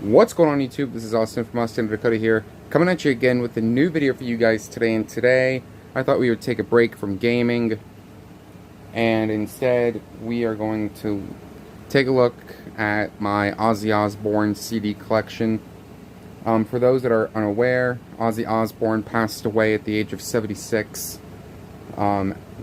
What's going on YouTube? This is Austin from Austin, Dakota here, coming at you again with a new video for you guys today. And today, I thought we would take a break from gaming, and instead, we are going to take a look at my Ozzy Osbourne CD collection. For those that are unaware, Ozzy Osbourne passed away at the age of 76,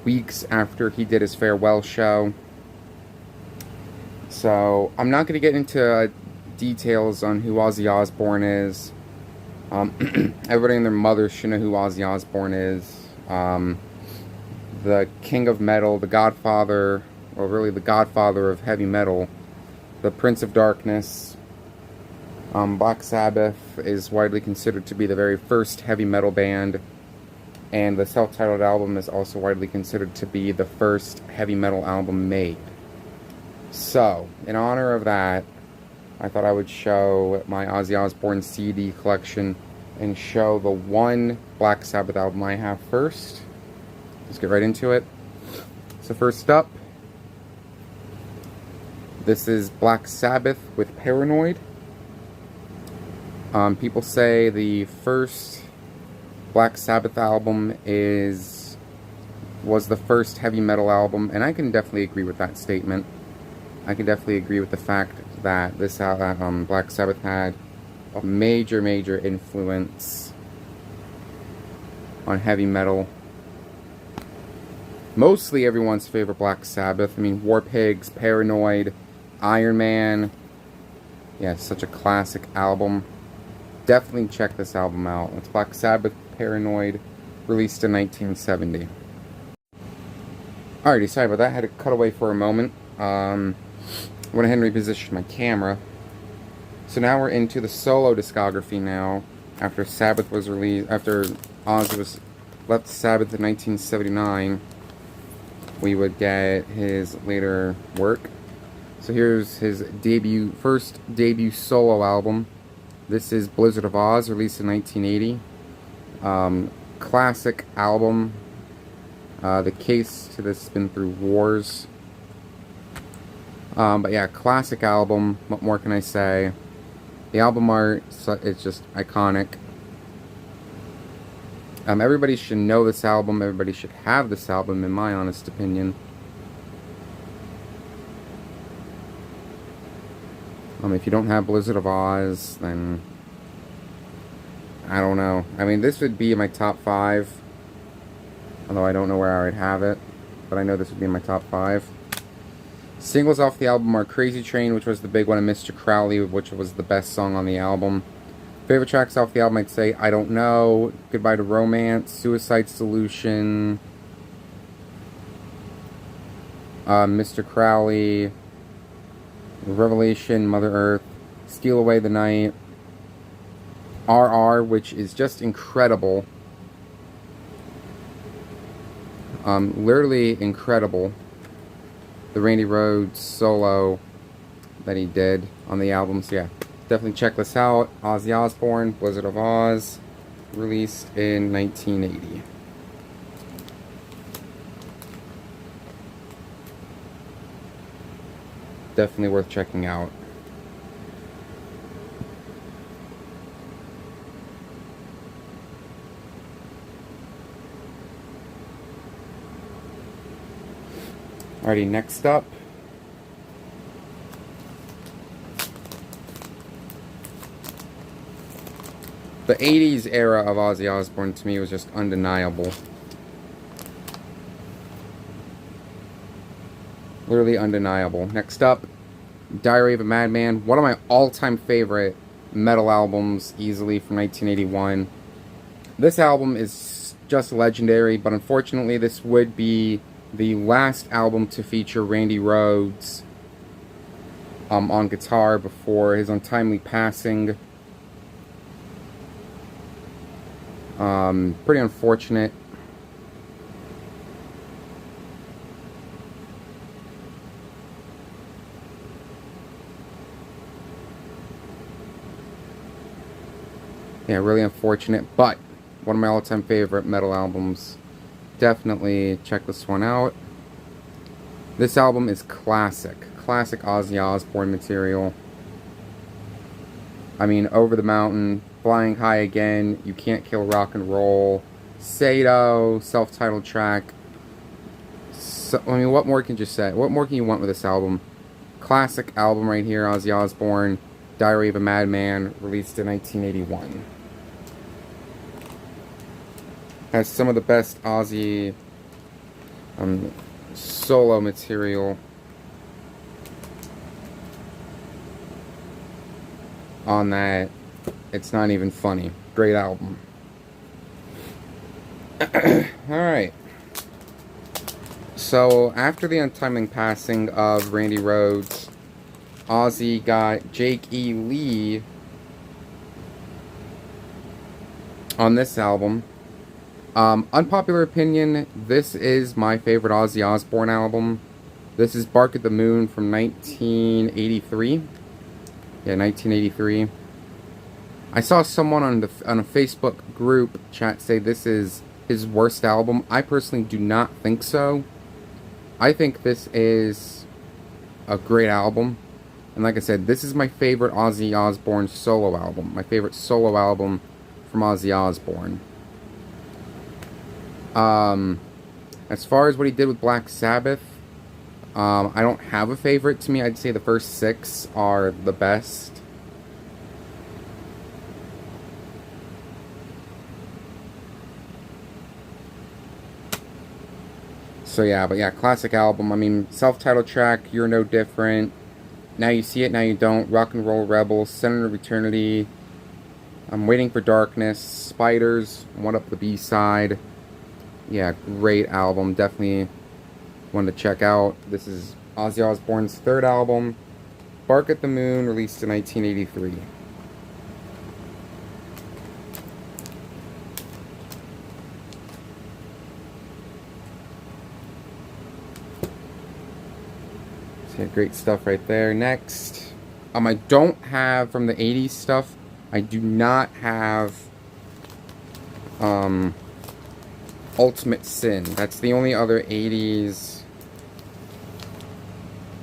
weeks after he did his farewell show. So, I'm not going to get into details on who Ozzy Osbourne is. Everybody and their mother should know who Ozzy Osbourne is. The king of metal, the godfather, or really the godfather of heavy metal, the Prince of Darkness. Black Sabbath is widely considered to be the very first heavy metal band, and the self-titled album is also widely considered to be the first heavy metal album made. So, in honor of that, I thought I would show my Ozzy Osbourne CD collection and show the one Black Sabbath album I have first. Let's get right into it. So first up, this is Black Sabbath with Paranoid. People say the first Black Sabbath album was the first heavy metal album, and I can definitely agree with that statement. I can definitely agree with the fact that this Black Sabbath had a major influence on heavy metal. Mostly everyone's favorite Black Sabbath. I mean, War Pigs, Paranoid, Iron Man. Yeah, it's such a classic album. Definitely check this album out. It's Black Sabbath, Paranoid, released in 1970. Alrighty, sorry about that. I had to cut away for a moment. I went ahead and repositioned my camera. So now we're into the solo discography now. After Sabbath was released, after Ozzy left Sabbath in 1979, we would get his later work. So here's his first debut solo album. This is Blizzard of Oz, released in 1980. Classic album. The case to this has been through wars. But yeah, classic album. What more can I say? The album art, it's just iconic. Everybody should know this album. Everybody should have this album, in my honest opinion. If you don't have Blizzard of Oz, then I don't know. I mean, this would be in my top 5. Although I don't know where I would have it. But I know this would be in my top 5. Singles off the album are Crazy Train, which was the big one, and Mr. Crowley, which was the best song on the album. Favorite tracks off the album, I'd say I Don't Know, Goodbye to Romance, Suicide Solution, Mr. Crowley, Revelation, Mother Earth, Steal Away the Night, RR, which is just incredible. Literally incredible. The Randy Rhoads solo that he did on the album. So yeah, definitely check this out. Ozzy Osbourne, Blizzard of Oz, released in 1980. Definitely worth checking out. Alrighty, next up, the 80s era of Ozzy Osbourne to me was just undeniable. Literally undeniable. Next up, Diary of a Madman, one of my all-time favorite metal albums, easily from 1981. This album is just legendary, but unfortunately this would be the last album to feature Randy Rhoads on guitar before his untimely passing. Pretty unfortunate. Yeah, really unfortunate, but one of my all-time favorite metal albums. Definitely check this one out. This album is classic. Classic Ozzy Osbourne material. I mean, Over the Mountain, Flying High Again, You Can't Kill Rock and Roll, Sado, self-titled track. So, I mean, what more can you say? What more can you want with this album? Classic album right here, Ozzy Osbourne, Diary of a Madman, released in 1981. Has some of the best Ozzy solo material on that. It's not even funny. Great album. Alright. So, after the untimely passing of Randy Rhoads, Ozzy got Jake E. Lee on this album. Unpopular opinion, this is my favorite Ozzy Osbourne album. This is Bark at the Moon from 1983. Yeah, 1983. I saw someone on a Facebook group chat say this is his worst album. I personally do not think so. I think this is a great album. And like I said, this is my favorite Ozzy Osbourne solo album. My favorite solo album from Ozzy Osbourne. As far as what he did with Black Sabbath, I don't have a favorite. To me, I'd say the first 6 are the best. So yeah, but yeah, classic album. I mean, self-titled track, You're No Different, Now You See It, Now You Don't, Rock and Roll Rebel, Center of Eternity, I'm Waiting for Darkness, Spiders, One Up the B-side. Yeah, great album. Definitely one to check out. This is Ozzy Osbourne's 3rd album, Bark at the Moon, released in 1983. So yeah, great stuff right there. Next, I don't have, from the 80s stuff, I do not have Ultimate Sin. That's the only other 80s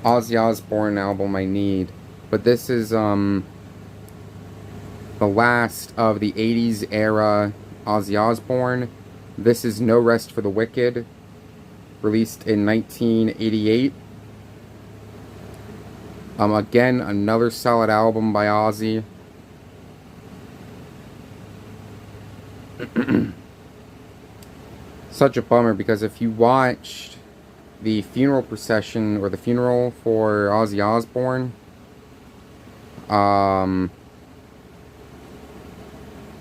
Ozzy Osbourne album I need. But this is the last of the 80s era Ozzy Osbourne. This is No Rest for the Wicked, released in 1988. Again, another solid album by Ozzy. Such a bummer, because if you watched the funeral procession, or the funeral for Ozzy Osbourne,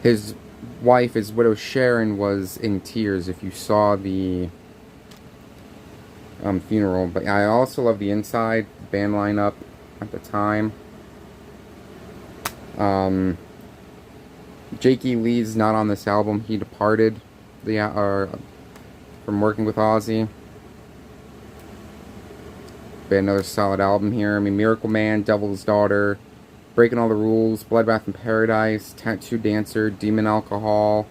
his wife, his widow Sharon, was in tears if you saw the funeral. But I also love the inside band lineup at the time. Jake E. Lee's not on this album. He departed from working with Ozzy. But another solid album here. I mean, Miracle Man, Devil's Daughter, Breaking All the Rules, Bloodbath in Paradise, Tattoo Dancer, Demon Alcohol.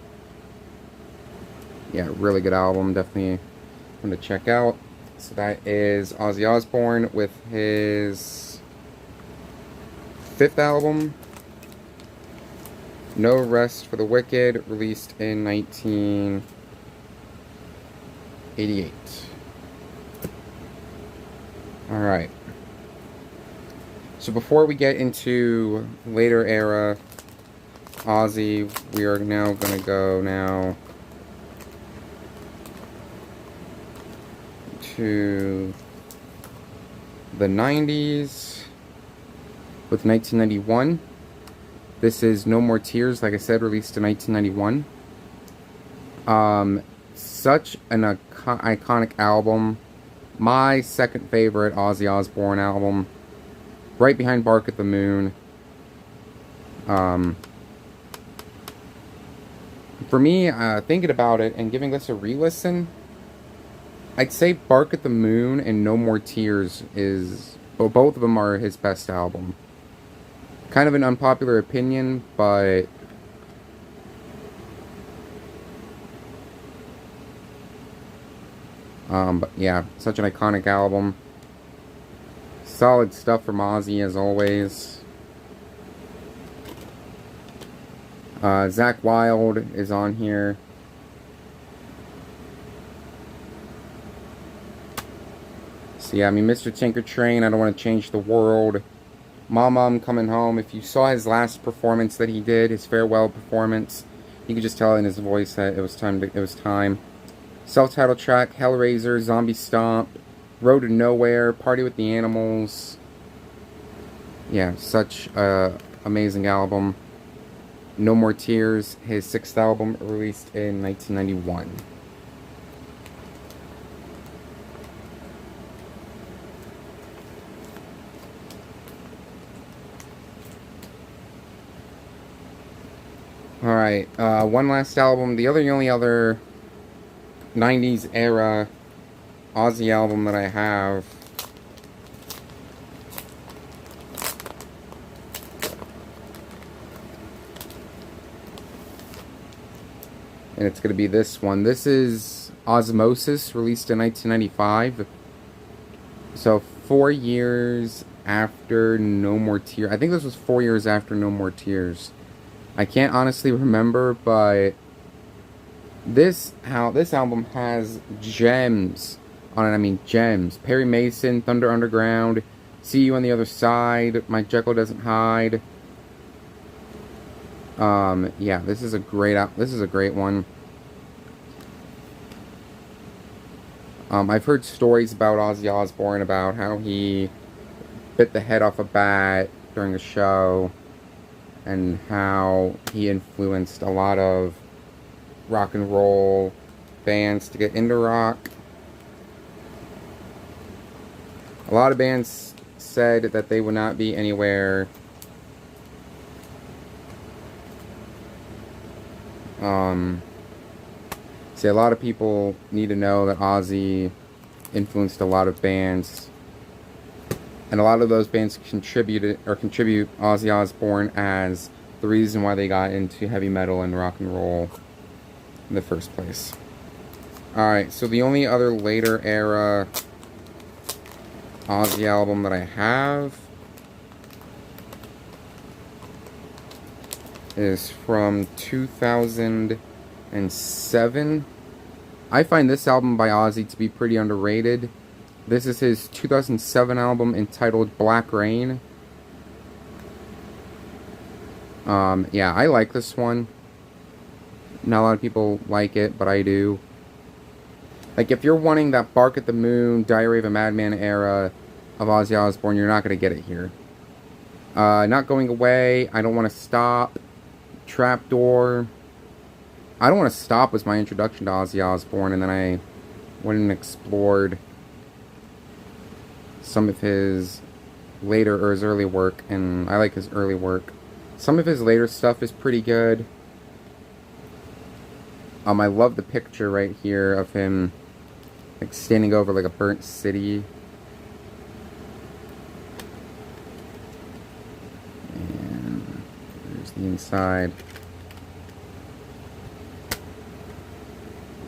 Yeah, really good album. Definitely one to check out. So that is Ozzy Osbourne with his 5th album, No Rest for the Wicked, released in 1988. Alright. So before we get into later era Ozzy, we are now going to go now to the 90s with 1991. This is No More Tears, like I said, released in 1991. Such an iconic album. My 2nd favorite Ozzy Osbourne album, right behind Bark at the Moon. For me, thinking about it and giving this a re-listen, I'd say Bark at the Moon and No More Tears is, well, both of them are his best album. Kind of an unpopular opinion, but yeah, such an iconic album. Solid stuff from Ozzy as always. Zach Wilde is on here. So yeah, I mean, Mr. Tinker Train, I Don't Want to Change the World. Mama, I'm Coming Home. If you saw his last performance that he did, his farewell performance, you could just tell in his voice that it was time. Self-titled track, Hellraiser, Zombie Stomp, Road to Nowhere, Party with the Animals. Yeah, such a amazing album. No More Tears, his 6th album, released in 1991. Alright, one last album. The only other 90s era Ozzy album that I have and it's going to be this one. This is Osmosis, released in 1995. So 4 years after No More Tears. I think this was 4 years after No More Tears. I can't honestly remember, but this album has gems on it. I mean, gems. Perry Mason, Thunder Underground, See You on the Other Side, My Jekyll Doesn't Hide. Yeah, this is a great one. I've heard stories about Ozzy Osbourne, about how he bit the head off a bat during a show, and how he influenced a lot of rock and roll bands to get into rock. A lot of bands said that they would not be anywhere see, a lot of people need to know that Ozzy influenced a lot of bands, and a lot of those bands contribute Ozzy Osbourne as the reason why they got into heavy metal and rock and roll in the first place. Alright, so the only other later era Ozzy album that I have is from 2007. I find this album by Ozzy to be pretty underrated. This is his 2007 album entitled Black Rain. Yeah, I like this one. Not a lot of people like it, but I do. Like, if you're wanting that Bark at the Moon, Diary of a Madman era of Ozzy Osbourne, you're not going to get it here. Not Going Away, I Don't Want to Stop, Trapdoor. I Don't Want to Stop was my introduction to Ozzy Osbourne, and then I went and explored some of his later, or his early work, and I like his early work. Some of his later stuff is pretty good. I love the picture right here of him, like, standing over, like, a burnt city. And there's the inside.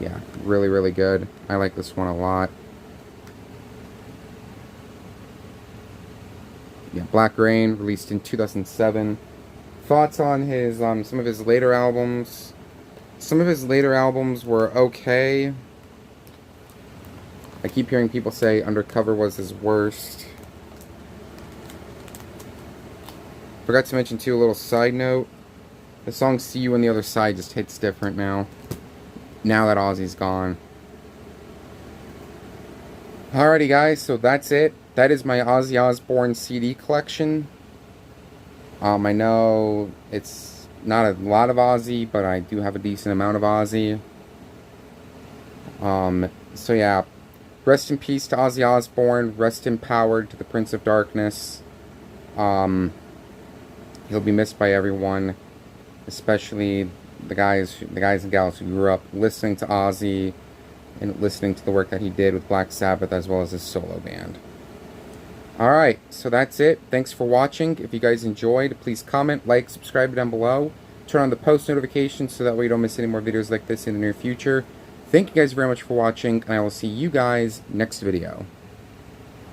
Yeah, really, really good. I like this one a lot. Yeah, Black Rain, released in 2007. Thoughts on his, some of his later albums. Some of his later albums were okay. I keep hearing people say Undercover was his worst. Forgot to mention, too, a little side note. The song See You on the Other Side just hits different now. Now that Ozzy's gone. Alrighty, guys, so that's it. That is my Ozzy Osbourne CD collection. I know it's not a lot of Ozzy, but I do have a decent amount of Ozzy. So yeah, rest in peace to Ozzy Osbourne. Rest empowered to the Prince of Darkness. He'll be missed by everyone, especially the guys and gals who grew up listening to Ozzy and listening to the work that he did with Black Sabbath, as well as his solo band. Alright, so that's it. Thanks for watching. If you guys enjoyed, please comment, like, subscribe down below. Turn on the post notifications so that way you don't miss any more videos like this in the near future. Thank you guys very much for watching, and I will see you guys next video.